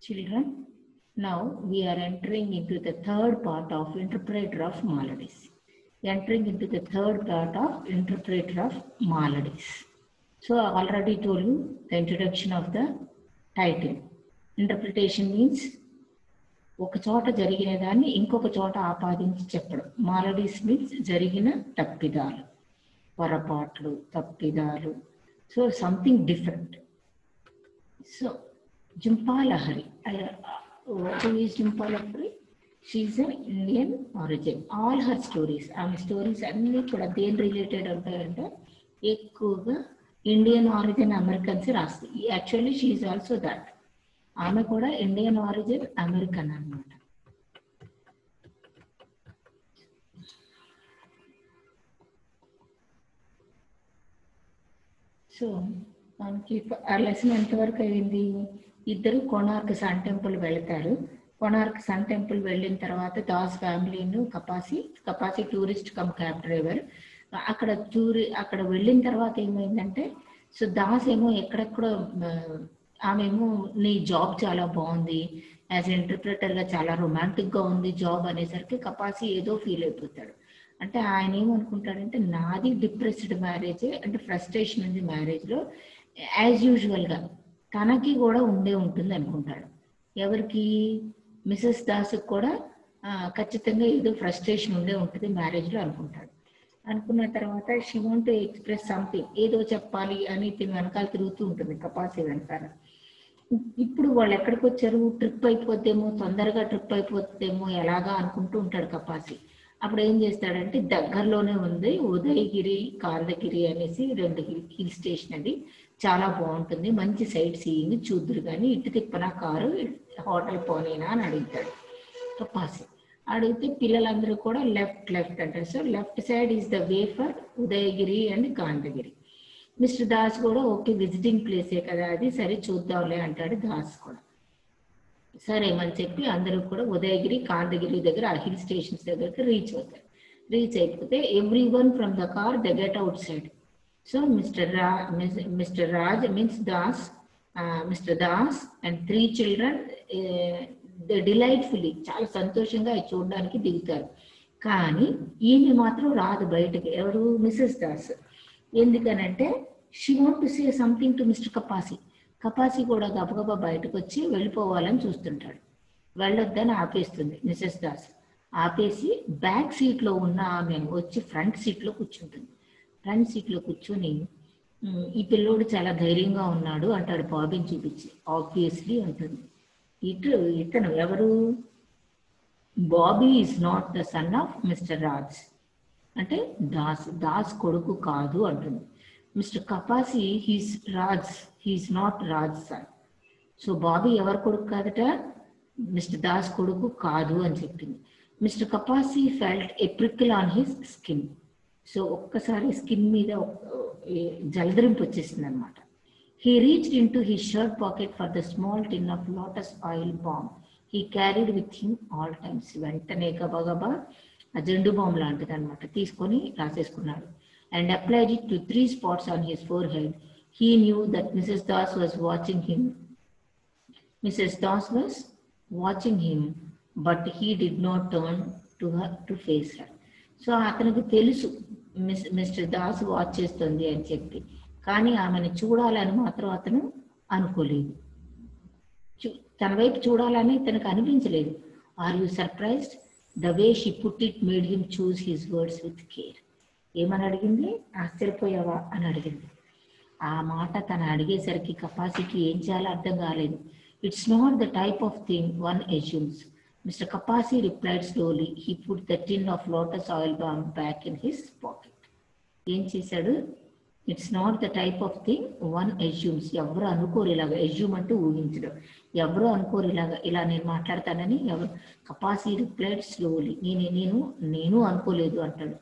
Children, now we are entering into the third part of interpreter of maladies. Entering into the third part of interpreter of maladies. So I already told you the introduction of the title. Interpretation means ఒక చోట జరిగిన దాన్ని ఇంకొక చోట ఆపాదించి చెప్పడం. మాలడీస్ means జరిగిన తప్పిదాలు, పొరపాట్లు, తప్పిదాలు. So something different. So Jhumpa Lahiri. Who is Jhumpa Lahiri? She is an Indian origin. All her stories, stories అన్నీ కూడా దేని రిలేటెడ్ ఉంటాయంటే ఎక్కువగా ఇండియన్ ఆరిజిన్ అమెరికన్స్ రాస్తుంది. Actually she is also that. ఆమె కూడా ఇండియన్ ఆరిజిన్ అమెరికన్ అన్నమాట. So మనకి ఆ లెసన్ ఎంతవరకు అయింది? ఇద్దరు కొనార్క్ సన్ టెంపుల్ వెళ్తారు. కొనార్క్ సన్ టెంపుల్ వెళ్ళిన తర్వాత దాస్ ఫ్యామిలీను Kapasi tourist cum cab driver అక్కడ వెళ్ళిన తర్వాత ఏమైందంటే, సో దాస్ ఏమో ఎక్కడెక్కడో ఆమెమో నీ జాబ్ చాలా బాగుంది, యాజ్ ఇంటర్ప్రిటర్గా చాలా రొమాంటిక్గా ఉంది జాబ్ అనేసరికి కపాసి ఏదో ఫీల్ అయిపోతాడు. అంటే ఆయన ఏమనుకుంటాడంటే నాది డిప్రెస్డ్ మ్యారేజ్, అంటే ఫ్రస్ట్రేషన్ ఉంది మ్యారేజ్లో, యాజ్ యూజువల్గా తనకి కూడా ఉంటుంది అనుకుంటాడు. ఎవరికి? మిసెస్ దాస్ కూడా ఖచ్చితంగా ఏదో ఫ్రస్ట్రేషన్ ఉంటుంది మ్యారేజ్లో అనుకుంటాడు. అనుకున్న తర్వాత she want to express something, ఏదో చెప్పాలి అని వెనకాల తిరుగుతూ ఉంటుంది కపాసి వెనకాల. ఇప్పుడు వాళ్ళు ఎక్కడికి వచ్చారు? ట్రిప్ అయిపోద్దేమో, తొందరగా ట్రిప్ అయిపోతుందేమో ఎలాగా అనుకుంటూ ఉంటాడు కపాసి. అప్పుడు ఏం చేస్తాడంటే దగ్గరలోనే ఉంది ఉదయగిరి, కాందగిరి అనేసి 2 హిల్ స్టేషన్, అది చాలా బాగుంటుంది, మంచి సైట్ సీయింగ్ చూద్దురు కానీ ఇటు తిప్పనా కారు, హోటల్ పోనేనా అని అడుగుతాడు కపాసి. అడిగితే పిల్లలందరూ కూడా లెఫ్ట్ అంటారు. So left side is the way for Udayagiri and Khandagiri. Mr Das కూడా ఓకే విజిటింగ్ ప్లేసే కదా అది, సరే చూద్దాంలే అంటాడు దాస్ కూడా. సరేమని చెప్పి అందరూ కూడా ఉదయగిరి, కాందగిరి దగ్గర ఆ హిల్ స్టేషన్స్ దగ్గరికి రీచ్ అవుతారు. రీచ్ అయిపోతే every one from the car they get out side. So mister Raj means Das, mister Das and 3 children డిలైట్ఫుల్లీ చాలా సంతోషంగా చూడడానికి దిగుతారు. కానీ ఈమె మాత్రం రాదు బయటకి. ఎవరు? మిసెస్ దాస్. ఎందుకనంటే she want to say something to mister Kapasi. Kapasi కూడా గబగబా బయటకు వచ్చి వెళ్ళిపోవాలని చూస్తుంటాడు. వెళ్ళొద్దని ఆపేస్తుంది మిసెస్ దాస్. ఆపేసి బ్యాక్ సీట్లో ఉన్న ఆమె వచ్చి ఫ్రంట్ సీట్లో కూర్చుంటుంది. ఫ్రంట్ సీట్లో కూర్చొని ఈ పిల్లోడు చాలా ధైర్యంగా ఉన్నాడు అంటాడు బాబీని చూపించి. ఆబ్వియస్లీ ఉంటుంది. ఇతను ఎవరు? Bobby is not the son of Mr Raj, అంటే దాస్ కొడుకు కాదు అంటుంది. Mr Kapasi he's Raj, he's not Raj son. So Bobby ఎవరి కొడుకు కాదట? మిస్టర్ దాస్ కొడుకు కాదు అని చెప్పింది. Mr Kapasi felt a prickle on his skin. So ఒక్కసారి స్కిన్ మీద జలదరింపు వచ్చేసింది అనమాట. He reached into his shirt pocket for the small tin of lotus oil బాంబ్ he carried with him all times. వెంటనే గబగబా ఆ జెండు బాంబ్ లాంటిది అనమాట తీసుకొని రాసేసుకున్నాడు. And applied it to 3 spots on his forehead. He knew that Mrs. Das was watching him. Mrs. Das was watching him, but he did not turn to her to face her. So అతనికి తెలుసు mister Das watch చేస్తుంది అని చెప్పి, కానీ ఆమెను చూడాలని మాత్రం అతను అనుకోలేదు. తన వైపు చూడాలని తనకు అనిపించలేదు. Are you surprised? The way she put it made him choose his words with care. ఏమని అడిగింది? ఆశ్చర్యపోయావా అని అడిగింది. ఆ మాట తను అడిగేసరికి కపాసికి ఏం చేయాలో అర్థం కాలేదు. It's not the type of thing one assumes. Mr Kapasi replied slowly. He put the tin of lotus oil బాంబ్ బ్యాక్ ఇన్ హిస్ పాకెట్. ఏం చేశాడు? It's not the type of thing one assumes. ఎవరు అనుకోరు ఇలాగా. అస్యూమ్ అంటే ఊహించడం. ఎవరు అనుకోరు ఇలాగా, ఇలా నేను మాట్లాడతానని ఎవరు. Kapasi replied slowly. నేను అనుకోలేదు అంటాడు.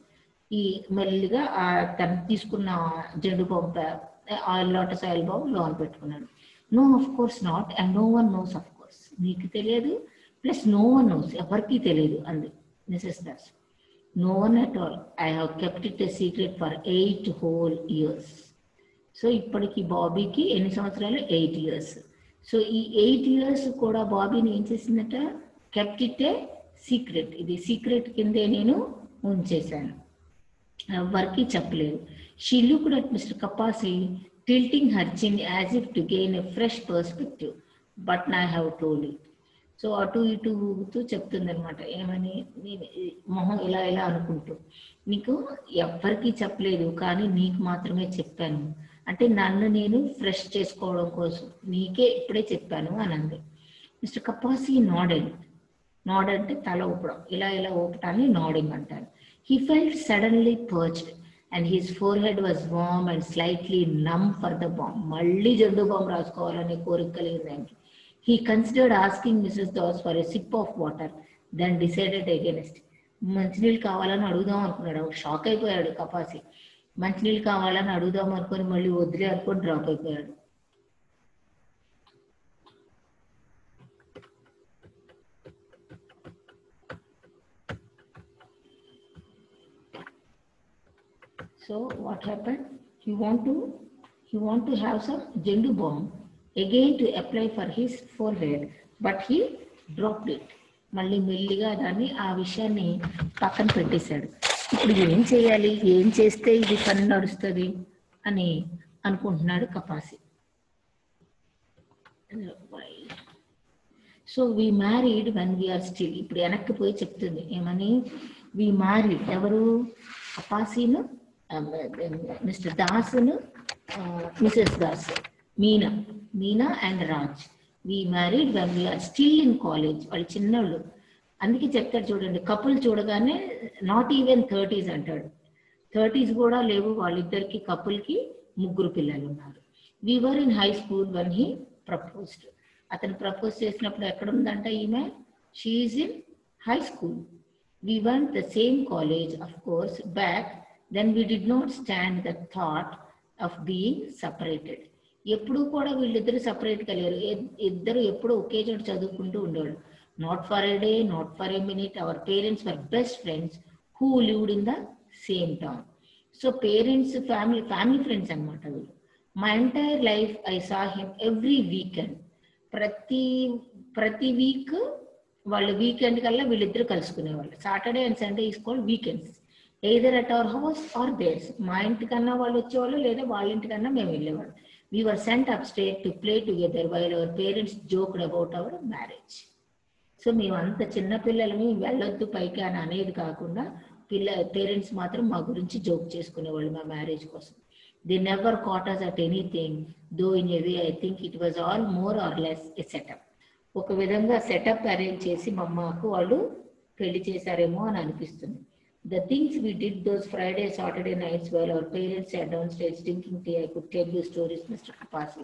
ఈ మెల్లిగా తను తీసుకున్న Zandu bomb lotus oil bomb loan పెట్టుకున్నాడు. No of course not and no one knows. Of course నీకు తెలియదు, ప్లస్ నో వన్ నోస్, ఎవరికి తెలియదు అంది Mrs Das. No one at all. I have kept it a secret for 8 whole years. So ఇప్పటికి బాబీకి ఎన్ని సంవత్సరాలు? 8 years. So ఈ 8 years కూడా బాబీని ఏం చేసిందట, కెప్ట్ ఇట్ ఏ సీక్రెట్. ఇది సీక్రెట్ కిందే నేను ఉంచేశాను, ఎవరికి చెప్పలేదు. She looked at mister Kapasi tilting her chin as if to gain a fresh perspective, but I have told it. So అటు ఇటు ఊగుతూ చెప్తుంది అనమాట, ఏమని, నేను మొహం ఇలా ఇలా అనుకుంటూ, నీకు ఎవ్వరికి చెప్పలేదు కానీ నీకు మాత్రమే చెప్పాను, అంటే నన్ను నేను ఫ్రెష్ చేసుకోవడం కోసం నీకే ఇప్పుడే చెప్పాను అని అంది. మిస్టర్ కపాసి నాడెడ్. నాడ్ అంటే తల ఊపడం, ఇలా ఇలా ఊపటాన్ని నాడింగ్ అంటారు. He felt suddenly parched and his forehead was warm and slightly numb for the bomb. మళ్ళీ జెండు బాంబ్ రాసుకోవాలనే కోరిక కలిగింది. He considered asking Mrs. Das for a sip of water, then decided against. మంచినీళ్ళు కావాలని అడుగుదాం అనుకున్నాడు. షాక్ అయిపోయాడు కపాసి. మంచినీళ్ళు కావాలని అడుగుదాం అనుకుని మళ్ళీ వదిలే అనుకుని డ్రాప్ అయిపోయాడు. So what happened? He want to have some jendu bomb again to apply for his forehead, but he dropped it. మళ్ళీ మెల్లిగా దాన్ని ఆ విషయాన్ని పక్కన పెట్టేశాడు. ఇప్పుడు ఏం చేయాలి, ఏం చేస్తే ఇది పని నడుస్తుంది అని అనుకుంటున్నాడు Kapasi. So we married when we're still. ఇప్పుడు వెనక్కి పోయి చెప్తుంది ఏమని, వి మ్యారీడ్, ఎవరు, కపాసీను, మిస్టర్ దాసును, Mrs Das, Meena and Raj. We married when we're still in college. వాళ్ళు చిన్నోళ్ళు, అందుకే చెప్తారు చూడండి, కపుల్ చూడగానే నాట్ ఈవెన్ 30s అంటాడు. 30s కూడా లేవు వాళ్ళిద్దరికి, కపుల్కి 3 పిల్లలు ఉన్నారు. We were in high school when he proposed. అతను ప్రపోజ్ చేసినప్పుడు ఎక్కడ ఉందంట ఈమె, she is in high school. We went the same college of course back, then we did not stand the thought of being separated. ఎప్పుడు కూడా వీళ్ళిద్దరు separate కలిగారు, ఇద్దరు ఎప్పుడు ఒకే చోట చదువుకుంటూ ఉండేవాళ్ళు. Not for a day, not for a minute. Our parents were best friends who lived in the same town. So parents family friends అనమాట వీళ్ళు. My entire life I saw him every weekend. ప్రతి week వాళ్ళు weekend కల్లా వీళ్ళిద్దరు కలుసుకునేవాళ్ళు. Saturday and Sunday is called weekends. Either at our house or theirs. మా ఇంటికన్నా వాళ్ళు వచ్చేవాళ్ళు, లేదా వాళ్ళ ఇంటికన్నా మేము వెళ్ళేవాళ్ళు. We were sent up state to play together while our parents joked about our marriage. So మేము అంత చిన్నపిల్లలమి, వెళ్ళొద్దు పైకి అని అనేది కాకుండా పేరెంట్స్ మాత్రం మా గురించి జోక్ చేసుకునేవాళ్ళు మా మ్యారేజ్ కోసం. They never caught us at anything, though in a way I think it was all more or less a setup. ఒక విధంగా సెటప్ అరేంజ్ చేసి మా అమ్మకు వాళ్ళు పెళ్లి చేశారేమో అని అనిపిస్తుంది. The things we did those Friday, Saturday nights while our parents sat downstairs drinking tea, I could tell you stories, Mr. Kapasi.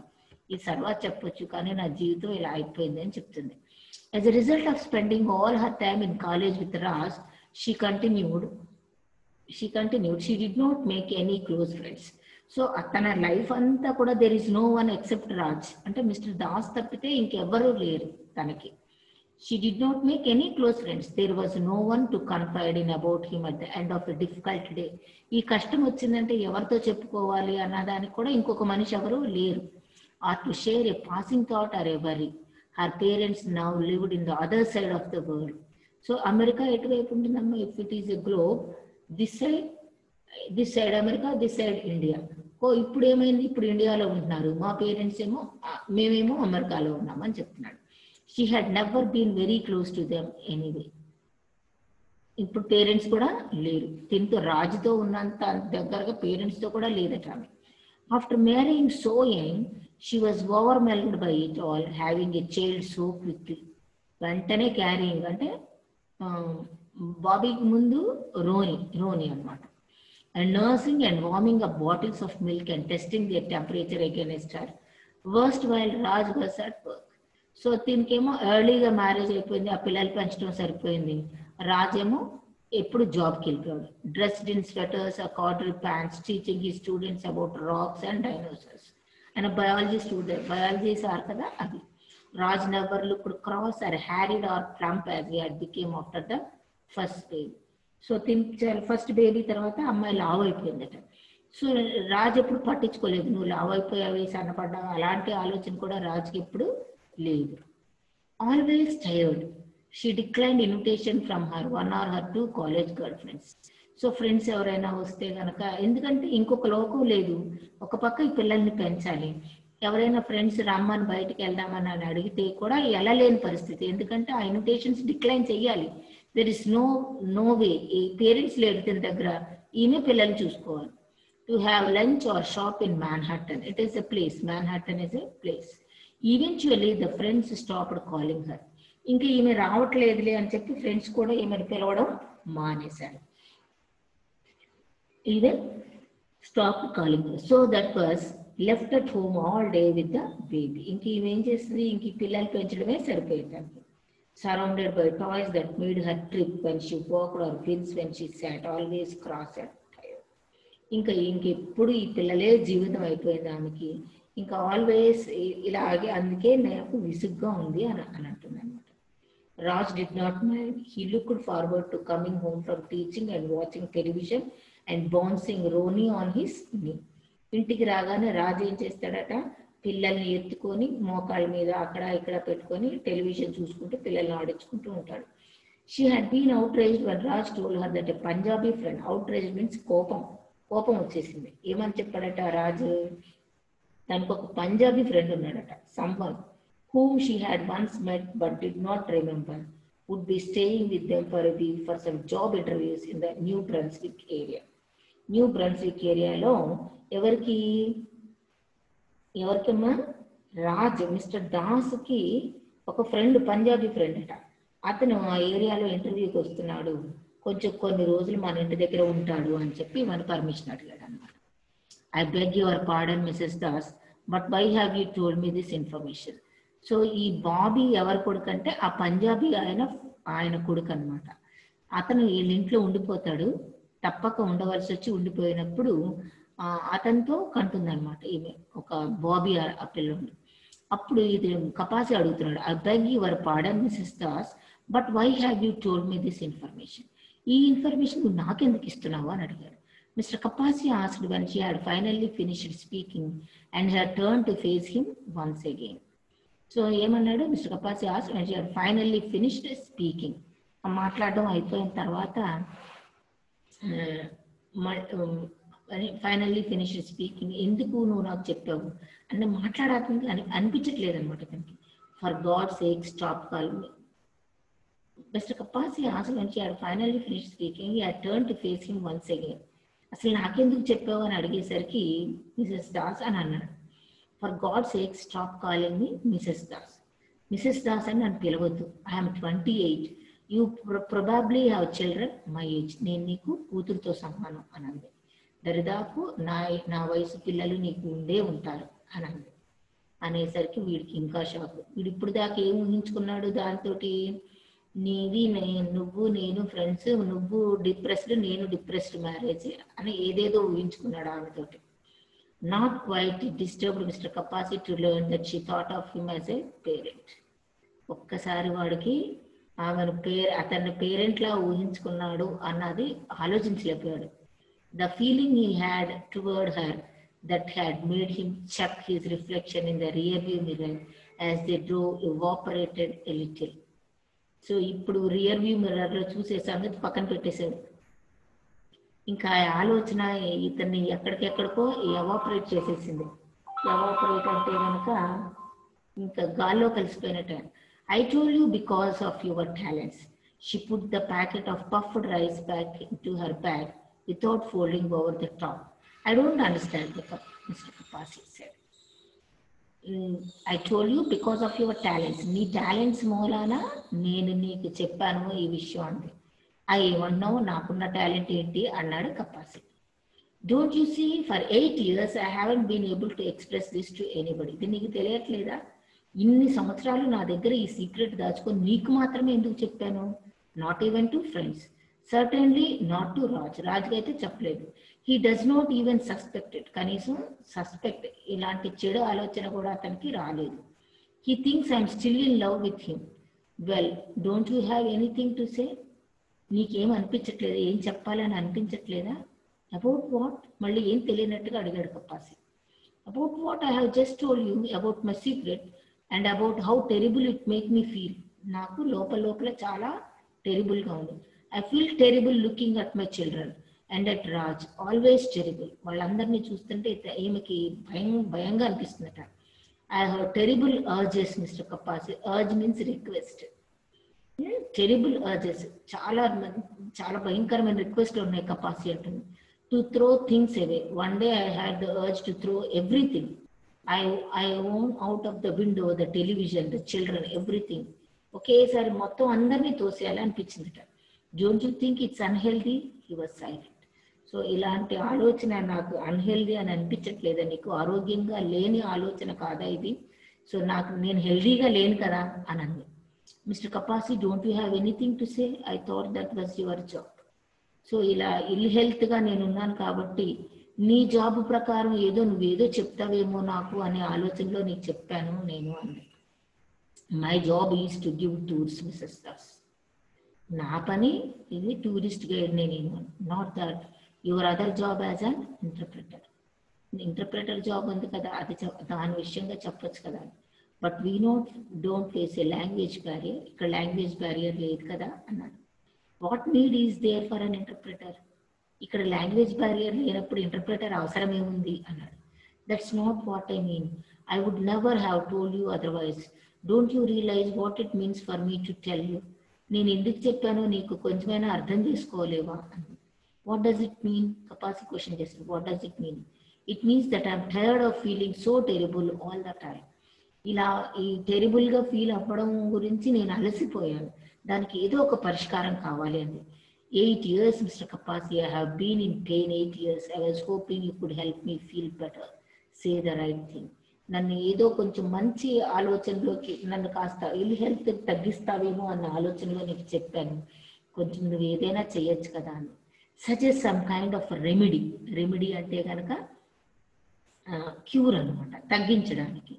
ఈ సర్వా చెప్పొచ్చు కానీ నా జీవితం ఇలా అయిపోయింది అని చెప్తుంది. As a result of spending all her time in college with Raj, she continued, she did not make any close friends. So తన లైఫ్ అంతా కూడా there is no one except Raj, అంటే మిస్టర్ దాస్ తప్పితే ఇంకెవ్వరూ లేరు తనకి. She did not make any close friends. There was no one to confide in about him at the end of a difficult day. ఈ కష్టం వచ్చిందంటే ఎవరితో చెప్పుకోవాలి అన్నదానికి కూడా ఇంకొక మనిషి ఎవరు లేరు. Or to share a passing thought or a worry. Her parents now lived in the other side of the world. So America ఎటువైపు ఉంటుందమ్మా? If it is a globe, this side America, this side India. ఇప్పుడు ఏమైంది, ఇప్పుడు ఇండియాలో ఉంటున్నారు, మా parents ఏమో, మేమేమో అమెరికాలో ఉన్నామని చెప్తున్నాడు. She had never been very close to them anyway. ఇప్పుడు పేరెంట్స్ కూడా లేరు, దీంతో రాజుతో ఉన్నంత దగ్గరగా పేరెంట్స్తో కూడా లేదట ఆమె. After marrying so young, she was overwhelmed by it all, having a child so quickly. వెంటనే క్యారింగ్ అంటే బాబీకి ముందు రోని అనమాట. And nursing and warming up bottles of milk and testing their temperature against her wrist while Raj was at work. So దీనికేమో ఎర్లీగా marriage అయిపోయింది, ఆ పిల్లలు పెంచడం సరిపోయింది. రాజేమో ఎప్పుడు జాబ్కి వెళ్ళిపోయాడు. Dressed in sweaters, corduroy pants, teaching he students about rocks and dinosaurs. ఆయన బయాలజీ స్టూడెంట్, బయాలజీ సార్ కదా అది. Raj never looked cross or harried or plump as he had become after the first baby. So first baby తర్వాత అమ్మాయి లావ్ అయిపోయిందట. So రాజు ఎప్పుడు పట్టించుకోలేదు, నువ్వు లావ్ అయిపోయావి, సన్నపడ్డావు, అలాంటి ఆలోచన కూడా రాజుకి ఎప్పుడు లేదు. Always tired. She declined invitation from her 1 or her 2 college girl friends. So friends ఎవరైనా వస్తే కనుక, ఎందుకంటే ఇంకొక లోకం లేదు, ఒక పక్క ఈ పిల్లల్ని పెంచాలి, ఎవరైనా ఫ్రెండ్స్ రమ్మని బయటికి వెళ్దామని అని అడిగితే కూడా వెళ్ళలేని పరిస్థితి, ఎందుకంటే ఆ ఇన్విటేషన్స్ డిక్లైన్ చేయాలి. There is no way. ఈ పేరెంట్స్ లేరు తన దగ్గర, ఈమె పిల్లల్ని చూసుకోవాలి. To have lunch or shop in Manhattan. It is a place. Manhattan is a place. Eventually the friends stopped calling her. ఇంకా ఈమె రావట్లేదులే అని చెప్పి ఫ్రెండ్స్ కూడా ఈమెను పిలవడం మానేశారు. Even stop calling her. So that was left at home all day with the baby. ఇంక ఈమె ఏం చేస్తుంది, ఇంక ఈ పిల్లలు పెంచడమే సరిపోయేదానికి. Surrounded by toys that made her trip when she walked or pins when she sat, always cross at. ఇంకెప్పుడు ఈ పిల్లలే జీవితం అయిపోయింది ఆమెకి, ఇంకా ఆల్వేస్ ఇలాగే, అందుకే నాకు విసుగ్గా ఉంది అని అంటుంది అనమాట. Raj did not mind. He looked forward to coming home from teaching and watching television and bouncing Ronnie on his నీ. ఇంటికి రాగానే రాజు ఏం చేస్తాడట, పిల్లల్ని ఎత్తుకొని మోకాళ్ళ మీద అక్కడ ఇక్కడ పెట్టుకొని టెలివిజన్ చూసుకుంటూ పిల్లల్ని ఆడించుకుంటూ ఉంటాడు. She had been outraged when Raj told her that a Punjabi friend. outraged means కోపం వచ్చేసింది. ఏమని చెప్పాడట రాజు, తనకు ఒక పంజాబీ ఫ్రెండ్ ఉన్నాడట, someone whom she had once met but did not remember, would be staying with them for a week for some job interviews in the New Brunswick area. New Brunswick ఏరియాలో ఎవరికమ్మా, Raj mister దాస్కి ఒక friend, Punjabi friend అట, అతను ఆ ఏరియాలో ఇంటర్వ్యూకి వస్తున్నాడు, కొన్ని రోజులు మన ఇంటి దగ్గర ఉంటాడు అని చెప్పి మన పర్మిషన్ అడిగాడు అనమాట. I beg your pardon Mrs Das, but why have you told me this information. So ఈ బాబీ ఎవరి కొడుకు అంటే ఆ పంజాబీ ఆయన కొడుకు అనమాట. అతను వీళ్ళ ఇంట్లో ఉండిపోతాడు, తప్పక ఉండవలసి వచ్చి ఉండిపోయినప్పుడు అతనితో కంటుందన్నమాట ఈమె, ఒక బాబీ ఆ పిల్లోడు. అప్పుడు ఇది కపాసి అడుగుతున్నాడు, I beg your pardon Mrs Das, but why have you told me this information. ఈ ఇన్ఫర్మేషన్ నువ్వు నాకెందుకు ఇస్తున్నావు అని అడిగాడు. Mr Kapasi asked when she had finally finished speaking and had turned to face him once again. So ఏమన్నాడు, Mr Kapasi asked when she had finally finished speaking. మాట్లాడడం అయిపోయిన తర్వాత ఫైనల్లీ ఫినిష్డ్ స్పీకింగ్, ఎందుకు నువ్వు నాకు చెప్పావు అంటే మాట్లాడాలని అనిపించట్లేదు అనమాట తనకి. For God sake stop call me. Mr. Kapasi asked when she had finally finished speaking, he had turned to face him once again. అసలు నాకెందుకు చెప్పావు అని అడిగేసరికి మిసెస్ దాస్ అని అన్నాడు. For God sake stop calling me Mrs Das. Mrs Das అని నన్ను పిలవద్దు. I'm 28. You probably have children my age. నేను నీకు కూతురుతో సమానం అని అంది. దరిదాపు నా వయసు పిల్లలు నీకు ఉండే ఉంటారు అని అంది. అనేసరికి వీడికి ఇంకా షాక్. వీడు ఇప్పుడు దాకా ఏం ఊహించుకున్నాడు, దాంతో నువ్వు నేను ఫ్రెండ్స్, నువ్వు డిప్రెస్డ్ నేను డిప్రెస్డ్ మ్యారేజ్ అని ఏదేదో ఊహించుకున్నాడు ఆమెతోటి. Not quite disturbed Mr Kapasi to learn that she thought of him as a parent. ఒక్కసారి వాడికి అతన్ని పేరెంట్ లా ఊహించుకున్నాడు అన్నది ఆలోచించలేకపోయాడు. The feeling he had toward her that had made him check his reflection in the rearview mirror as they drove evaporated a little. So ఇప్పుడు rear view మిర్రర్లో చూసే సంగతి పక్కన పెట్టేశాడు. ఇంకా ఆ ఆలోచన ఇతన్ని ఎక్కడికెక్కడికో ఎవాపరేట్ చేసేసింది. ఎవాపరేట్ అంటే కనుక ఇంకా గాల్లో కలిసిపోయినట్టు. I told you because of your talents. She put the packet of puffed rice back to her bag without folding over the top. I don't understand, Mr. Kapasi said. I told you because of your talents. నీ talents మూలాన నేను నీకు చెప్పాను ఈ విషయం అంది. ఏమన్నావు, నాకున్న టాలెంట్ ఏంటి అన్నాడు Kapasi. Don't you see, for 8 years I haven't been able to express this to anybody. ఇది నీకు తెలియట్లేదా? ఇన్ని సంవత్సరాలు నా దగ్గర ఈ సీక్రెట్ దాచుకొని నీకు మాత్రమే ఎందుకు చెప్పాను? Not even to friends, certainly not to Raj. రాజ్కి అయితే చెప్పలేదు. He does not even suspected, కనీసం సస్పెక్ట్ ఇలాంటి చెడు ఆలోచన కూడా అతనికి రాలేదు. He thinks I'm still in love with him. Well, don't you have anything to say? నీకేం అనిపించట్లేదా, ఏం చెప్పాలని అనిపించట్లేదా? About what? మళ్ళీ ఏం తెలియనట్టుగా అడిగాడు Kapasi. About what? I have just told you about my secret. And about how terrible it make me feel. నాకు లోపల లోపల చాలా టెరిబుల్గా ఉంది. I feel terrible looking at my children and at Raj, always terrible. వాళ్ళందరినీ చూస్తుంటే ఈమెకి భయంగా అనిపిస్తుందట. I have terrible urges Mr Kapasi. Urge means request. Terrible urges, చాలా చాలా భయంకరమైన రిక్వెస్ట్లు ఉన్నాయి కపాసి అంటుంది. To throw things away. One day I had the urge to throw everything. I own out of the window, the television, the children, everything. ఒకేసారి మొత్తం అందరినీ తోసేయాలి అనిపించిందిట. Don't you think it's unhealthy? He was silent. So ఇలాంటి ఆలోచన నాకు unhealthy అని అనిపించట్లేదా నీకు? ఆరోగ్యంగా లేని ఆలోచన కాదా ఇది? సో నేను హెల్దీగా లేను కదా అని అంది. Mister Kapasi, don't you have anything to say? I thought that was your job. So ఇలా ఇల్ హెల్త్గా నేనున్నాను కాబట్టి నీ జాబ్ ప్రకారం నువ్వేదో చెప్తావేమో నాకు అనే ఆలోచనలో నీకు చెప్పాను నేను అంది. My job is to give tours Mrs Das. నా పని ఇది టూరిస్ట్ గైడ్ నేను. Not that your other job as an interpreter. Interpreter job ఉంది కదా, అది దాని విషయంగా చెప్పొచ్చు కదా. But we don't face a language barrier. ఇక్కడ లాంగ్వేజ్ బ్యారియర్ లేదు కదా అన్నాడు. What need is there for an interpreter? ఇక్కడ లాంగ్వేజ్ బ్యారియర్ లేనప్పుడు ఇంటర్ప్రిటర్ అవసరం ఏముంది అన్నాడు. That's not what I mean. I would never have told you otherwise. Don't you realise what it means for me to tell you? నేను ఎందుకు చెప్పానో నీకు కొంచెమైనా అర్థం చేసుకోలేవా అని. What does it mean? Kapasi question చేశాడు. What does it mean? It means that I'm tired of feeling so terrible all the time. ఇలా ఈ టెరిబుల్గా ఫీల్ అవ్వడం గురించి నేను అలసిపోయాను, దానికి ఏదో ఒక పరిష్కారం కావాలి అంది. 8 years, Mr. Kapasi, I have been in pain 8 years. I was hoping you could help me feel better. Say the right thing. నన్ను ఏదో కొంచెం మంచి ఆలోచనలోకి, నన్ను కాస్త ఇల్ హెల్త్ తగ్గిస్తావేమో అన్న ఆలోచనలో నీకు చెప్పాను, కొంచెం నువ్వు ఏదైనా చేయొచ్చు కదా అని. Suggest some kind of remedy. Remedy అంటే కనుక క్యూర్ అనమాట, తగ్గించడానికి.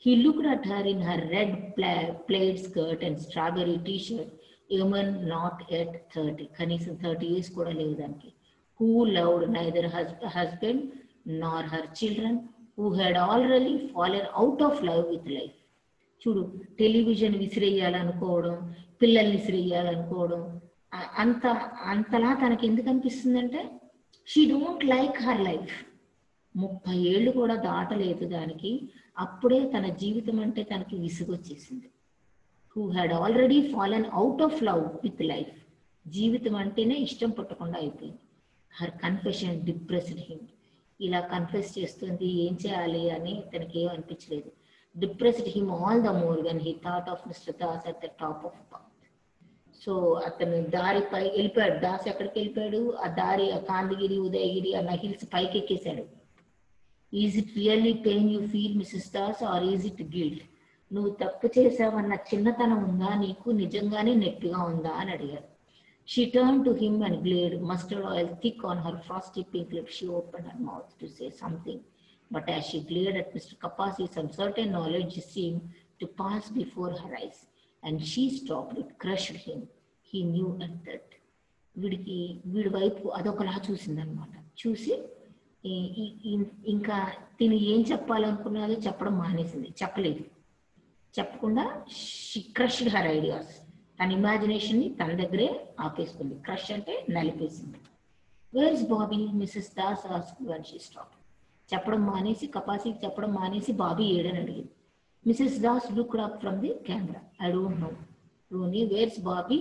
He looked at her in her red plaid skirt and strawberry t-shirt. Even not at 30. కనీసం 30 years కూడా లేవు దానికి. Who loved neither husband nor her children, who had already fallen out of love with life. చూడు, television విసిరేయాలనుకోవడం, పిల్లల్ని విసిరేయాలనుకోవడం, అంతలా తనకి ఎందుకు అనిపిస్తుందంటే she don't like her life. 30 ఏళ్ళు కూడా దాటలేదు దానికి, అప్పుడే తన జీవితం అంటే తనకి విసుగొచ్చేసింది. who had already fallen out of love with life. జీవితం అంటేనే ఇష్టం పుట్టకుండా అయిపోయింది. Her confession depressed him. ఇలా కన్ఫెస్ చేస్తుంది, ఏం చేయాలి అని తనకి ఏం అనిపించలేదు. Depressed him all the more when he thought of mister Das at the top of path. So అతను దారిపై వెళ్ళిపోయాడు. దాస్ ఎక్కడికి వెళ్ళిపోయాడు? ఆ దారి, ఆ కాందిగిరి, ఉదయగిరి అన్న హిల్స్ పైకి ఎక్కేశాడు. Is it really pain you feel Mrs Das or is it guilt? నువ్వు తప్పు చేసావన్న చిన్నతనం ఉందా నీకు, నిజంగానే నొప్పిగా ఉందా అని అడిగారు. She turned to him and glared, mustard oil thick on her frosty pink lips. She opened her mouth to say something, but as she glared at Mr. Kapasi, some certain knowledge seemed to pass before her eyes, and she stopped. It crushed him. He knew at that. వీడి వైపు అదొకలా చూసిందనమాట. చూసి ఇంకా తిని ఏం చెప్పాలనుకున్నదో చెప్పడం మానేసింది, చెప్పలేదు. చెప్పకుండా షీ క్రష్డ్ హర్ ఐడియాస్. తన ఇమాజినేషన్ని తన దగ్గరే ఆపేసుకుంది. క్రష్ అంటే నలిపేసింది. Where is Bobby? Mrs Das asked when she stopped. చెప్పడం మానేసి, కపాసికి చెప్పడం మానేసి బాబీ ఏడని అడిగింది. Mrs Das looked up from the camera. I don't know. Ronny, where is Bobby?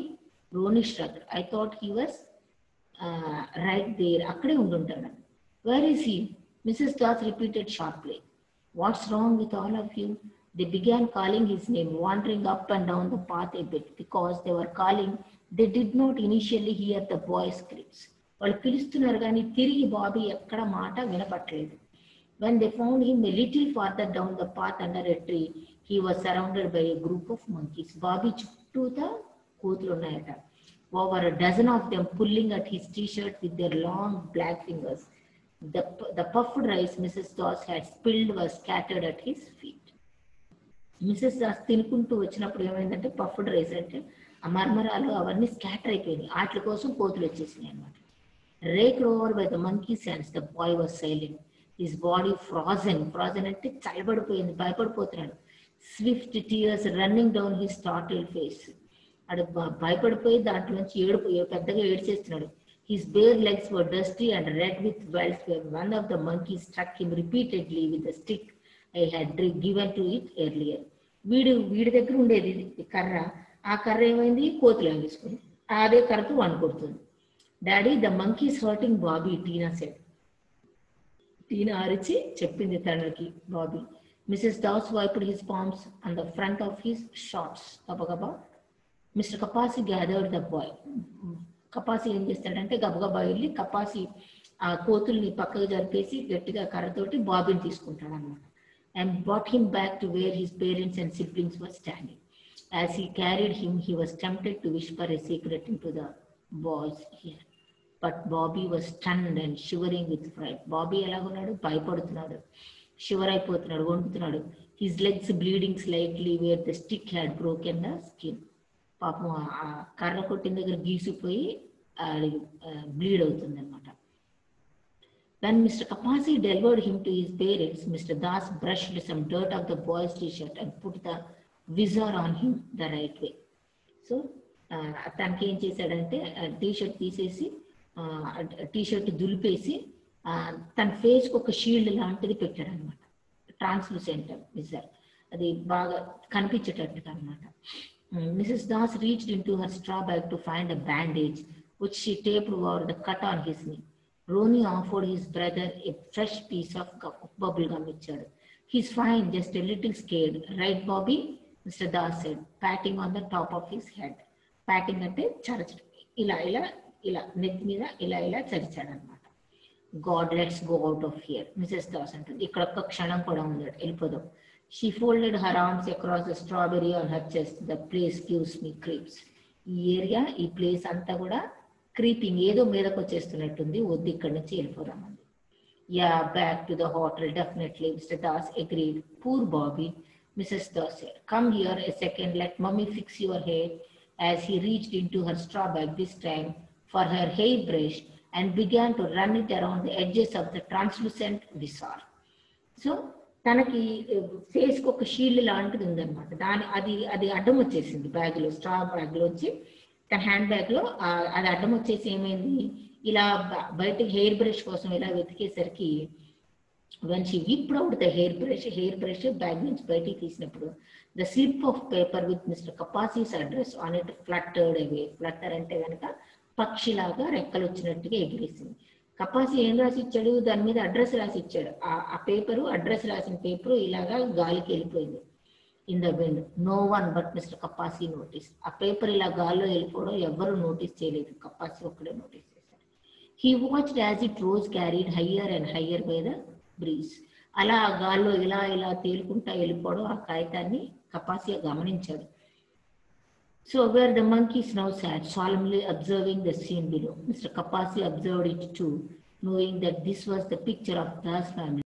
Ronny shrugged. I thought he was right there. అక్కడే ఉండుంటాడు. Where is he? Mrs Das repeated sharply. What's wrong with all of you? They began calling his name, wandering up and down the path a bit. Because they were calling, they did not initially hear the boy's screams. వాళ్ళు పిలుస్తున్నారు కానీ తిరిగి బాబీ ఎక్కడ మాట వినపట్లేదు. When they found him a little farther down the path under a tree, he was surrounded by a group of monkeys. Bobby చుట్టూతా కోతులు ఉన్నాయట. Over a dozen of them pulling at his t-shirt with their long black fingers. The puffed rice Mrs. Doss had spilled was scattered at his feet. Mrs Das తినుకుంటూ వచ్చినప్పుడు ఏమైందంటే, puffed rice అంటే ఆ మర్మరాలు అవన్నీ scatter అయిపోయినాయి. వాటి కోసం కోతులు వచ్చేసినాయి అనమాట. Raked over by the monkey sense, the boy was silent. His body frozen. Frozen అంటే చల్లబడిపోయింది, భయపడిపోతున్నాడు. Swift tears running down his startled face. అడు భయపడిపోయి దాంట్లోంచి పెద్దగా ఏడ్చేస్తున్నాడు. His bare legs were dusty and red with welts where one of the monkeys struck him repeatedly with a stick I had given to it earlier. వీడి దగ్గర ఉండేది కర్ర, ఆ కర్ర ఏమైంది కోతులు వేసుకుంది, అదే కర్రతో వన్ కొడుతుంది. Daddy the monkeys hurting Bobby, Tina said. Tina అరిచి చెప్పింది తండ్రికి Bobby. Mrs Das wiped his palms on the front of his shorts. గబగబా Mr Kapasi gathered the boy. Kapasi ఏం చేస్తాడంటే గబగబా వెళ్ళి కపాసి ఆ కోతుల్ని పక్కకు జరిపేసి గట్టిగా కర్రతోటి బాబీని తీసుకుంటాడు అనమాట. And brought him back to where his parents and siblings were standing. As he carried him, he was tempted to whisper a secret into the boy's ear. But Bobby was stunned and shivering with fright. Bobby ఎలాగున్నాడు, భయపడుతున్నాడు, shiver అయిపోతున్నాడు, వణుకుతున్నాడు. His legs bleeding slightly where the stick had broken the skin. పాపం ఆ కర్ర కొట్టిన దగ్గర గీసిపోయి bleed అవుతుంది అనమాట. When Mr. Kapasi delivered him to his parents, Mr. Das brushed some dirt off the boy's t-shirt and put the visor on him the right way. So, తనకి ఏం చేశాడంటే టీషర్ట్ తీసేసి టీషర్ట్ దులిపేసి తన ఫేస్కి ఒక షీల్డ్ లాంటిది పెట్టాడు అనమాట. ట్రాన్స్లూసెంట్ విజర్, అది బాగా కనిపించేటట్టుగా అనమాట. Mrs. Das reached into her straw bag to find a bandage, which she taped over the cut on his knee. Ronnie offered his brother a fresh piece of bubble gum ఇచ్చాడు. He's fine, just a little scared, right Bobby? Mr. Das said, patting on the top of his head. Patting అంటే చరచడం, ఇలా ఇలా ఇలా నెత్తి మీద ఇలా ఇలా చరిచాడు అనమాట. God, let's go out of here, Mrs. Das అంటుంది. ఇక్కడ ఒక్క క్షణం కూడా ఉంది, వెళ్ళిపోదాం. She folded her arms across the strawberry on her chest. The place gives me creeps. ఈ ఏరియా, ఈ ప్లేస్ అంతా కూడా క్రీపింగ్, ఏదో మీదకి వచ్చేస్తున్నట్టుంది, వద్దు ఇక్కడి నుంచి వెళ్ళిపోదామండి. Yeah, back to the hotel definitely, mister Das agreed. Poor Bobby, Mrs Das said. Come here a second, let mummy fix your hair. As he reached into her straw bag, this time for her hair brush, and began to run it around the edges of the translucent visor. So తనకి ఫేస్కి ఒక shield లాంటిది ఉందన్నమాట. అది అడ్డం వచ్చేసింది బ్యాగ్లో, straw బ్యాగ్లోంచి తన హ్యాండ్ బ్యాగ్లో అది అడ్డం వచ్చేసి ఏమైంది, ఇలా బయటకి హెయిర్ బ్రష్ కోసం ఇలా వెతికేసరికి when she whipped out the hair brush bag నుంచి బయటికి తీసినప్పుడు the slip of paper with Mr. Kapasi's address on it fluttered away. Flutter అంటే కనుక పక్షిలాగా రెక్కలు వచ్చినట్టుగా ఎగిరేసింది. కపాసి ఏం రాసి ఇచ్చాడు, దాని మీద అడ్రస్ రాసి ఇచ్చాడు. ఆ పేపరు, అడ్రస్ రాసిన పేపరు ఇలాగా గాలికి వెళ్ళిపోయింది. In the wind, no one but Mr Kapasi notice. ఆ పేపర్ ఇలా గాల్లో వెళ్ళిపోవడం ఎవరు నోటీస్ చేయలేదు, కపాసి ఒక్కడే నోటీస్ చేశాడు. He watched as it rose carried higher and higher by the breeze. అలా ఆ గాల్లో ఇలా ఇలా తేలుకుంటా వెళ్ళిపోవడం ఆ కాగితాన్ని కపాసి గమనించాడు. So where the monkeys now sat, solemnly observing the scene below. Mr. Kapasi observed it too, knowing that this was the picture of Das family